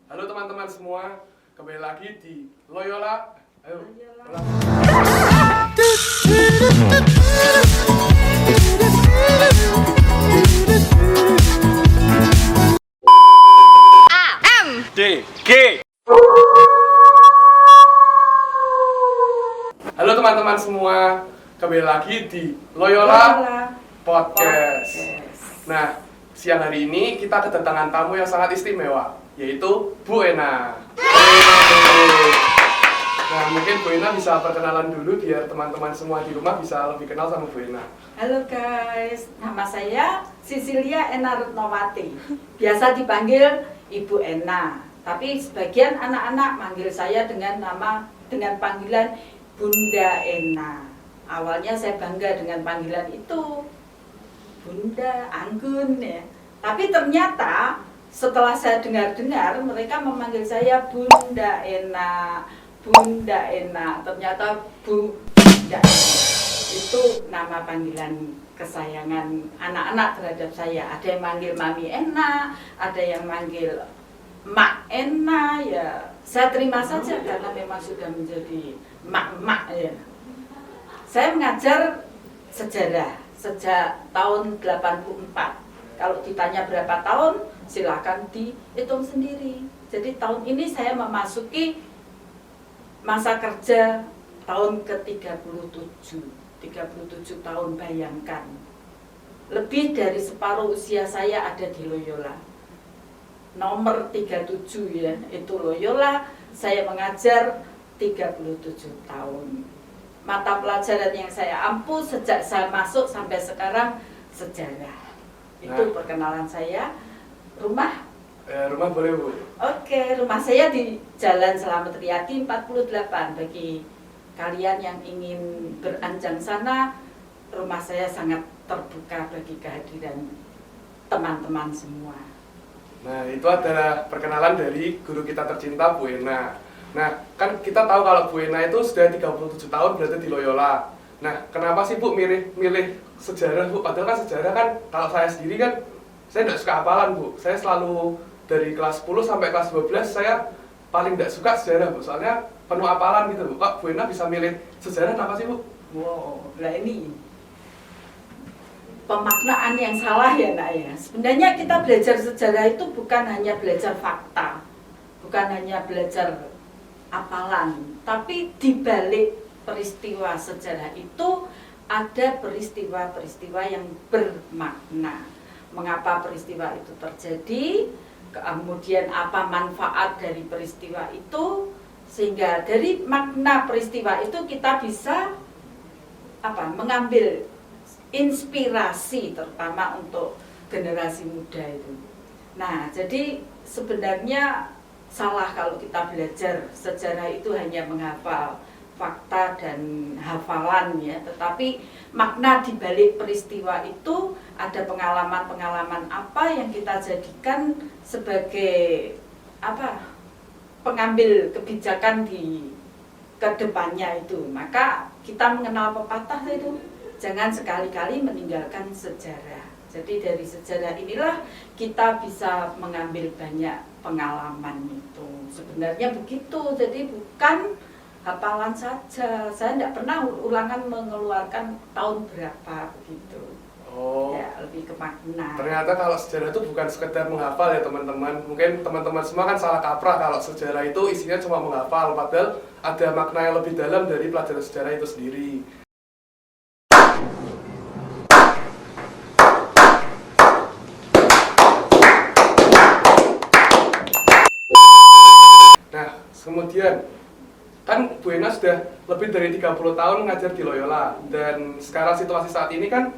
Halo teman-teman semua, kembali lagi di Loyola. Ayo. D G. Halo teman-teman semua, kembali lagi di Loyola Podcast. Nah, siang hari ini kita kedatangan tamu yang sangat istimewa, yaitu Bu Ena. Nah, mungkin Bu Ena bisa perkenalan dulu biar teman-teman semua di rumah bisa lebih kenal sama Bu Ena. Halo guys, nama saya Sisilia Ena Retnowati. Biasa dipanggil Ibu Ena, tapi sebagian anak-anak manggil saya dengan panggilan Bunda Ena. Awalnya saya bangga dengan panggilan itu, Bunda, Anggun ya. Tapi ternyata setelah saya dengar-dengar mereka memanggil saya Bunda Ena. Bunda Ena, ternyata Bunda Ena. Itu nama panggilan kesayangan anak-anak terhadap saya. Ada yang manggil Mami Ena, ada yang manggil Mak Ena, ya saya terima saja karena memang sudah menjadi mak-mak ya. Saya mengajar sejarah sejak tahun 84. Kalau ditanya berapa tahun, silakan dihitung sendiri. Jadi tahun ini saya memasuki masa kerja tahun ke-37. 37 tahun, bayangkan. Lebih dari separuh usia saya ada di Loyola. Nomor 37 ya, itu Loyola. Saya mengajar 37 tahun. Mata pelajaran yang saya ampu sejak saya masuk sampai sekarang sejarah. Itu perkenalan saya. Rumah? Rumah boleh Bu? Oke, rumah saya di Jalan Selamat Riyadi 48. Bagi kalian yang ingin beranjang sana, rumah saya sangat terbuka bagi kehadiran teman-teman semua. Nah, itu adalah perkenalan dari guru kita tercinta Bu Ena. Nah, kan kita tahu kalau Bu Ena itu sudah 37 tahun berada di Loyola. Nah, kenapa sih Bu milih sejarah Bu? Padahal kan sejarah kan, kalau saya sendiri kan, saya tidak suka hafalan Bu. Saya selalu dari kelas 10 sampai kelas 12 saya paling tidak suka sejarah Bu. Soalnya penuh hafalan gitu Bu. Kok Bu Ena bisa milih sejarah kenapa sih Bu? Wow, nah ini pemaknaan yang salah ya nak ya. Sebenarnya kita belajar sejarah itu bukan hanya belajar fakta, bukan hanya belajar hafalan, tapi di balik peristiwa sejarah itu ada peristiwa-peristiwa yang bermakna. Mengapa peristiwa itu terjadi? Kemudian apa manfaat dari peristiwa itu, sehingga dari makna peristiwa itu kita bisa mengambil inspirasi terutama untuk generasi muda itu. Nah, jadi sebenarnya salah kalau kita belajar sejarah itu hanya menghafal fakta dan hafalan ya, tetapi makna di balik peristiwa itu ada pengalaman-pengalaman apa yang kita jadikan sebagai pengambil kebijakan di kedepannya itu. Maka kita mengenal pepatah itu, jangan sekali-kali meninggalkan sejarah. Jadi dari sejarah inilah kita bisa mengambil banyak pengalaman itu. Sebenarnya begitu, jadi bukan hafalan saja. Saya tidak pernah ulangan mengeluarkan tahun berapa begitu. Oh, ya lebih ke makna. Ternyata kalau sejarah itu bukan sekedar menghafal ya teman-teman. Mungkin teman-teman semua kan salah kaprah kalau sejarah itu isinya cuma menghafal. Padahal ada makna yang lebih dalam dari pelajaran sejarah itu sendiri. Nah, kemudian kan Bu Ena sudah lebih dari 30 tahun ngajar di Loyola. Dan sekarang situasi saat ini kan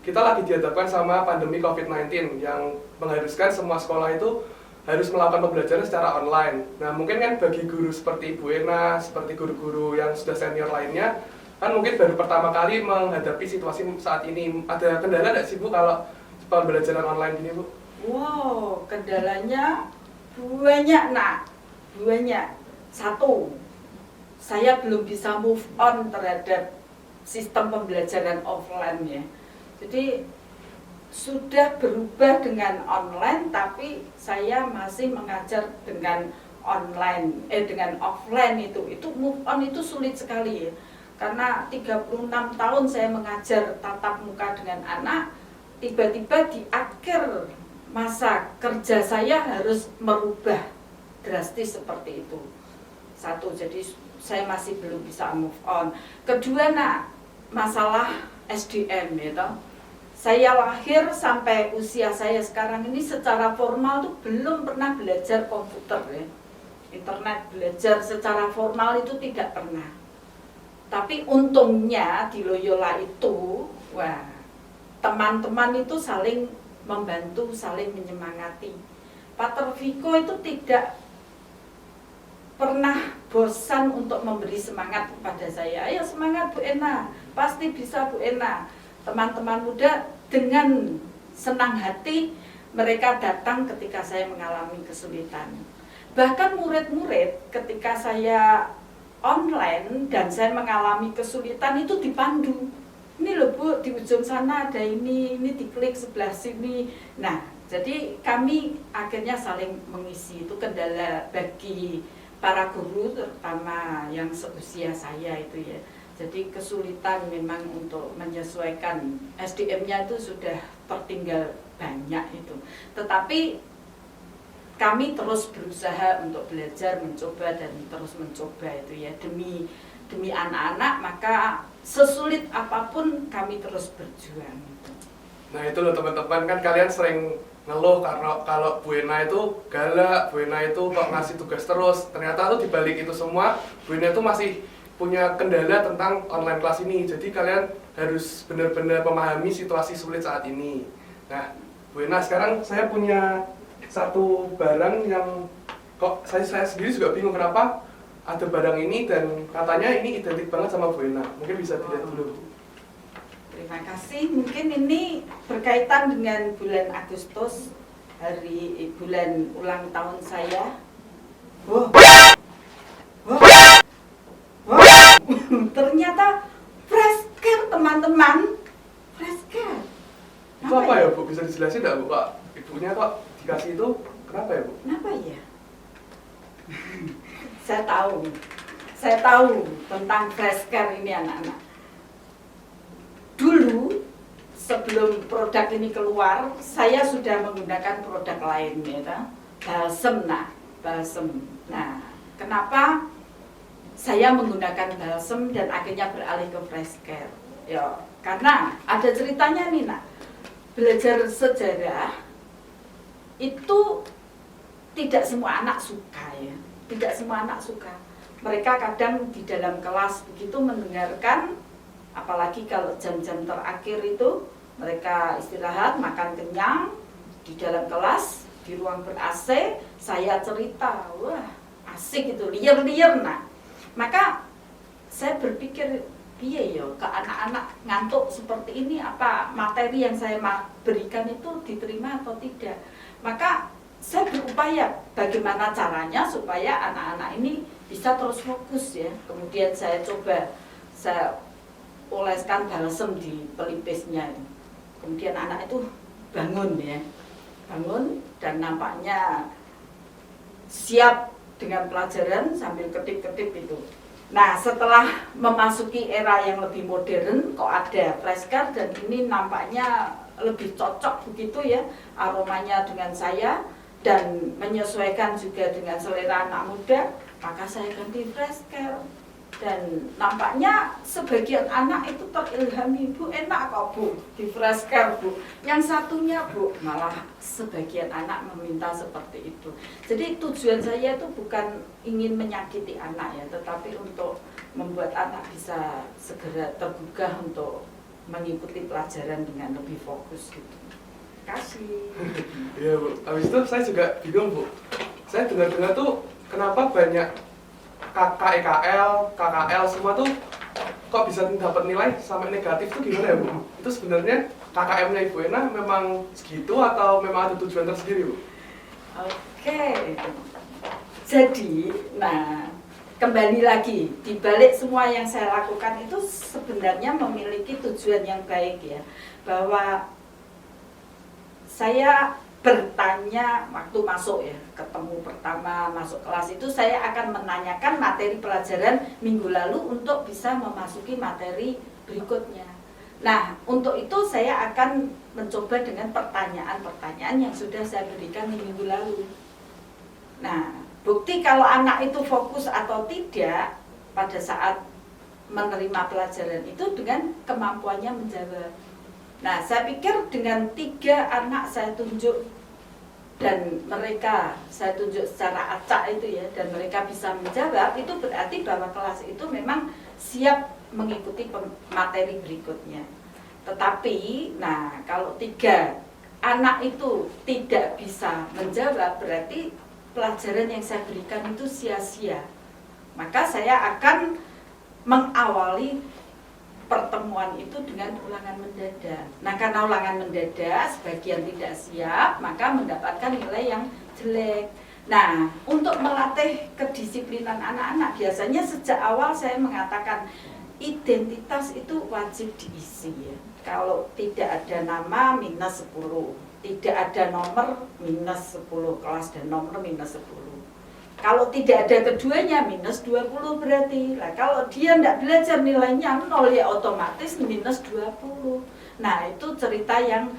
kita lagi dihadapkan sama pandemi COVID-19 yang mengharuskan semua sekolah itu harus melakukan pembelajaran secara online. Nah, mungkin kan bagi guru seperti Bu Ena, seperti guru-guru yang sudah senior lainnya, kan mungkin baru pertama kali menghadapi situasi saat ini. Ada kendala nggak sih Bu kalau pembelajaran online ini Bu? Wow, kendalanya banyak nak, banyak. Satu, saya belum bisa move on terhadap sistem pembelajaran offline ya. Jadi sudah berubah dengan online, tapi saya masih mengajar dengan dengan offline. Itu move on itu sulit sekali ya. Karena 36 tahun saya mengajar tatap muka dengan anak, tiba-tiba di akhir masa kerja saya harus merubah drastis seperti itu. Satu, jadi saya masih belum bisa move on. Kedua, masalah SDM ya. Saya lahir sampai usia saya sekarang ini secara formal tuh belum pernah belajar komputer ya. Internet belajar secara formal itu tidak pernah. Tapi untungnya di Loyola itu, wah, teman-teman itu saling membantu, saling menyemangati. Pater Viko itu tidak pernah bosan untuk memberi semangat kepada saya. Ayo semangat Bu Ena, pasti bisa Bu Ena. Teman-teman muda dengan senang hati mereka datang ketika saya mengalami kesulitan. Bahkan murid-murid ketika saya online dan saya mengalami kesulitan itu dipandu. Ini loh Bu, di ujung sana ada ini diklik sebelah sini. Nah, jadi kami akhirnya saling mengisi. Itu kendala bagi para guru terutama yang seusia saya itu ya. Jadi kesulitan memang untuk menyesuaikan SDM-nya itu sudah tertinggal banyak itu. Tetapi kami terus berusaha untuk belajar, mencoba dan terus mencoba itu ya demi anak-anak, maka sesulit apapun kami terus berjuang. Nah itu loh teman-teman, kan kalian sering ngeluh karena kalau Bu Ena itu galak, Bu Ena itu kok ngasih tugas terus. Ternyata tuh dibalik itu semua, Bu Ena itu masih punya kendala tentang online kelas ini. Jadi kalian harus benar-benar memahami situasi sulit saat ini. Nah Bu Ena, sekarang saya punya satu barang yang kok saya sendiri juga bingung kenapa ada barang ini dan katanya ini identik banget sama Bu Ena. Mungkin bisa dilihat dulu. Terima kasih. Mungkin ini berkaitan dengan bulan Agustus, bulan ulang tahun saya. Wow. Ternyata fresh care teman-teman. Fresh care. Itu apa ya Bu? Bisa dijelasin nggak Bu? Pak ibunya kok dikasih itu kenapa ya Bu? Kenapa ya? Saya tahu tentang fresh care ini anak-anak. Dulu sebelum produk ini keluar, saya sudah menggunakan produk lain ya, balsem. Nah, kenapa saya menggunakan balsem dan akhirnya beralih ke fresh care? Ya, karena ada ceritanya nih nak. Belajar sejarah itu tidak semua anak suka ya. Tidak semua anak suka. Mereka kadang di dalam kelas begitu mendengarkan, apalagi kalau jam-jam terakhir itu mereka istirahat, makan kenyang di dalam kelas, di ruang ber-AC, saya cerita, wah asik itu, liar-liar nah. Maka saya berpikir, piye ya ke anak-anak ngantuk seperti ini, apa materi yang saya berikan itu diterima atau tidak. Maka saya berupaya bagaimana caranya supaya anak-anak ini bisa terus fokus ya. Kemudian saya coba, saya oleskan balsem di pelipisnya. Kemudian anak itu bangun ya, bangun dan nampaknya siap dengan pelajaran sambil ketip-ketip itu. Nah setelah memasuki era yang lebih modern, kok ada flashcard dan ini nampaknya lebih cocok begitu ya, aromanya dengan saya dan menyesuaikan juga dengan selera anak muda, maka saya ganti flashcard. Dan nampaknya sebagian anak itu terilhami, Bu enak kok Bu di flashcard Bu. Yang satunya Bu malah sebagian anak meminta seperti itu. Jadi tujuan saya itu bukan ingin menyakiti anak ya, tetapi untuk membuat anak bisa segera tergugah untuk mengikuti pelajaran dengan lebih fokus gitu. Terima kasih. Iya Bu, habis itu saya juga bingung Bu. Saya dengar-dengar tuh kenapa banyak KKL, KKL semua tuh kok bisa dapat nilai sampai negatif tuh gimana ya Bu? Itu sebenarnya KKM-nya Ibu Ena memang segitu atau memang ada tujuan tersendiri Bu? Oke. Jadi, nah kembali lagi di balik semua yang saya lakukan itu sebenarnya memiliki tujuan yang baik ya, bahwa saya bertanya waktu masuk ya, ketemu pertama masuk kelas itu saya akan menanyakan materi pelajaran minggu lalu untuk bisa memasuki materi berikutnya. Nah, untuk itu saya akan mencoba dengan pertanyaan-pertanyaan yang sudah saya berikan di minggu lalu. Nah, bukti kalau anak itu fokus atau tidak pada saat menerima pelajaran itu dengan kemampuannya menjawab. Nah, saya pikir dengan 3 anak saya tunjuk dan mereka saya tunjuk secara acak itu ya, dan mereka bisa menjawab, itu berarti bahwa kelas itu memang siap mengikuti materi berikutnya. Tetapi, nah kalau 3 anak itu tidak bisa menjawab, berarti pelajaran yang saya berikan itu sia-sia. Maka saya akan mengawali pertemuan itu dengan ulangan mendadak. Nah, karena ulangan mendadak sebagian tidak siap, maka mendapatkan nilai yang jelek. Nah, untuk melatih kedisiplinan anak-anak, biasanya sejak awal saya mengatakan identitas itu wajib diisi ya. Kalau tidak ada nama minus 10, tidak ada nomor minus 10 kelas dan nomor minus 10. Kalau tidak ada keduanya minus 20 berarti. Nah, kalau dia tidak belajar nilainya 0 ya otomatis minus 20. Nah, itu cerita yang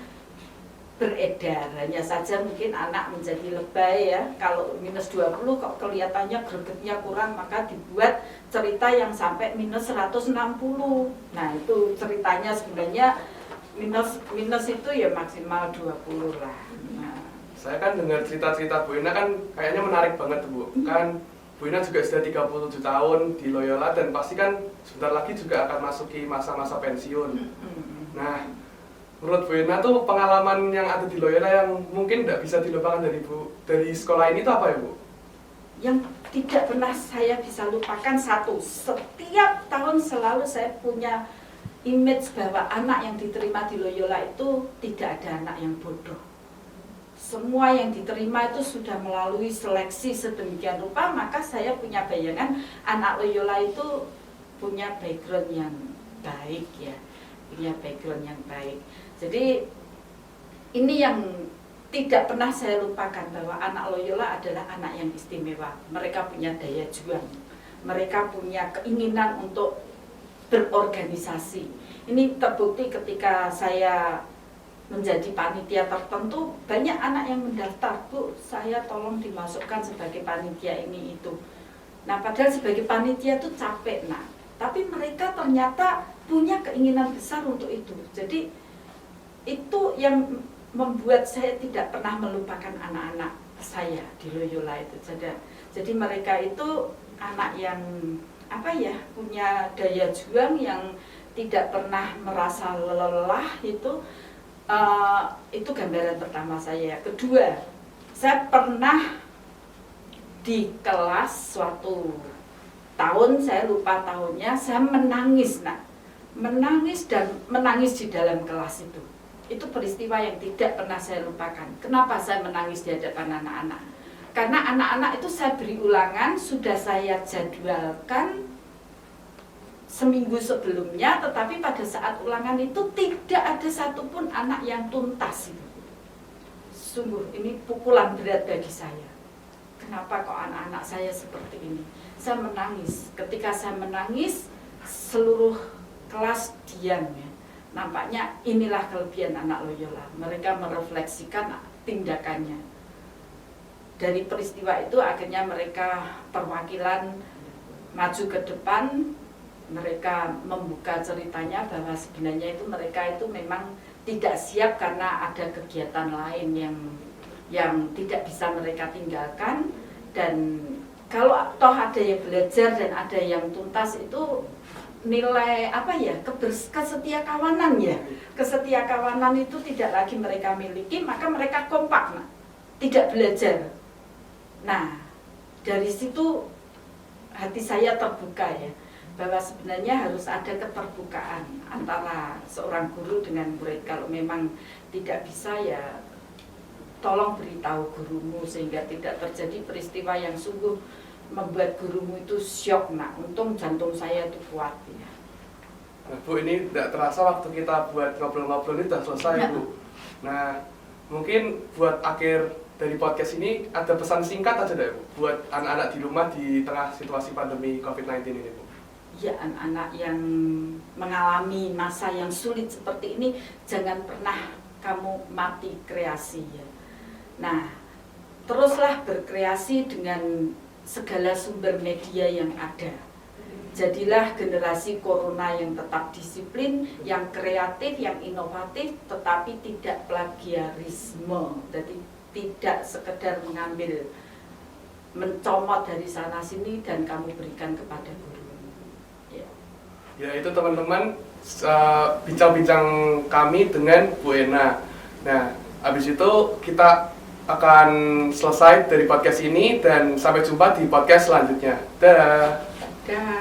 beredar. Hanya saja mungkin anak menjadi lebay ya. Kalau minus 20 kok kelihatannya gregetnya kurang, maka dibuat cerita yang sampai minus 160. Nah, itu ceritanya sebenarnya minus itu ya maksimal 20 lah. Nah, Saya kan dengar cerita-cerita Bu Ena kan kayaknya menarik banget Bu. Kan Bu Ena juga sudah 37 tahun di Loyola dan pasti kan sebentar lagi juga akan masuki masa-masa pensiun. Nah, menurut Bu Ena tuh pengalaman yang ada di Loyola yang mungkin tidak bisa dilupakan dari sekolah ini itu apa ya Bu? Yang tidak pernah saya bisa lupakan satu, setiap tahun selalu saya punya image bahwa anak yang diterima di Loyola itu tidak ada anak yang bodoh. Semua yang diterima itu sudah melalui seleksi sedemikian rupa, maka saya punya bayangan anak Loyola itu punya background yang baik ya, punya background yang baik. Jadi ini yang tidak pernah saya lupakan bahwa anak Loyola adalah anak yang istimewa. Mereka punya daya juang, mereka punya keinginan untuk berorganisasi. Ini terbukti ketika saya menjadi panitia tertentu, banyak anak yang mendaftar, Bu, saya tolong dimasukkan sebagai panitia ini itu. Nah, padahal sebagai panitia itu capek, nah, tapi mereka ternyata punya keinginan besar untuk itu. Jadi itu yang membuat saya tidak pernah melupakan anak-anak saya di Loyola itu. Jadi mereka itu anak yang apa ya, punya daya juang yang tidak pernah merasa lelah itu. Itu gambaran pertama saya. Kedua, saya pernah di kelas suatu tahun, saya lupa tahunnya, saya menangis, menangis dan menangis di dalam kelas itu. Itu peristiwa yang tidak pernah saya lupakan. Kenapa saya menangis di hadapan anak-anak? Karena anak-anak itu saya beri ulangan, sudah saya jadwalkan seminggu sebelumnya, tetapi pada saat ulangan itu tidak ada satupun anak yang tuntas itu. Sungguh ini pukulan berat bagi saya. Kenapa kok anak-anak saya seperti ini? Saya menangis. Ketika saya menangis, seluruh kelas diam ya. Nampaknya inilah kelebihan anak Loyola. Mereka merefleksikan tindakannya. Dari peristiwa itu akhirnya mereka perwakilan maju ke depan. Mereka membuka ceritanya bahwa sebenarnya itu mereka itu memang tidak siap karena ada kegiatan lain yang tidak bisa mereka tinggalkan, dan kalau toh ada yang belajar dan ada yang tuntas itu nilai apa ya, kesetiakawanan ya, kesetiakawanan itu tidak lagi mereka miliki, maka mereka kompak tidak belajar. Nah, dari situ hati saya terbuka ya, bahwa sebenarnya harus ada keterbukaan antara seorang guru dengan murid. Kalau memang tidak bisa ya tolong beritahu gurumu sehingga tidak terjadi peristiwa yang sungguh membuat gurumu itu syok. Untung jantung saya itu kuat ya. Nah, Bu, ini tidak terasa waktu kita buat ngobrol-ngobrol ini sudah selesai Bu. Nah, Mungkin buat akhir dari podcast ini ada pesan singkat aja deh Bu, buat anak-anak di rumah di tengah situasi pandemi COVID-19 ini Bu. Ya, anak-anak yang mengalami masa yang sulit seperti ini, jangan pernah kamu mati kreasi ya. Nah, teruslah berkreasi dengan segala sumber media yang ada. Jadilah generasi corona yang tetap disiplin, yang kreatif, yang inovatif, tetapi tidak plagiarisme. Jadi tidak sekedar mencomot dari sana sini dan kamu berikan kepada guru. Ya itu teman-teman bincang-bincang kami dengan Bu Ena. Nah, habis itu kita akan selesai dari podcast ini dan sampai jumpa di podcast selanjutnya. Dadah. Dah.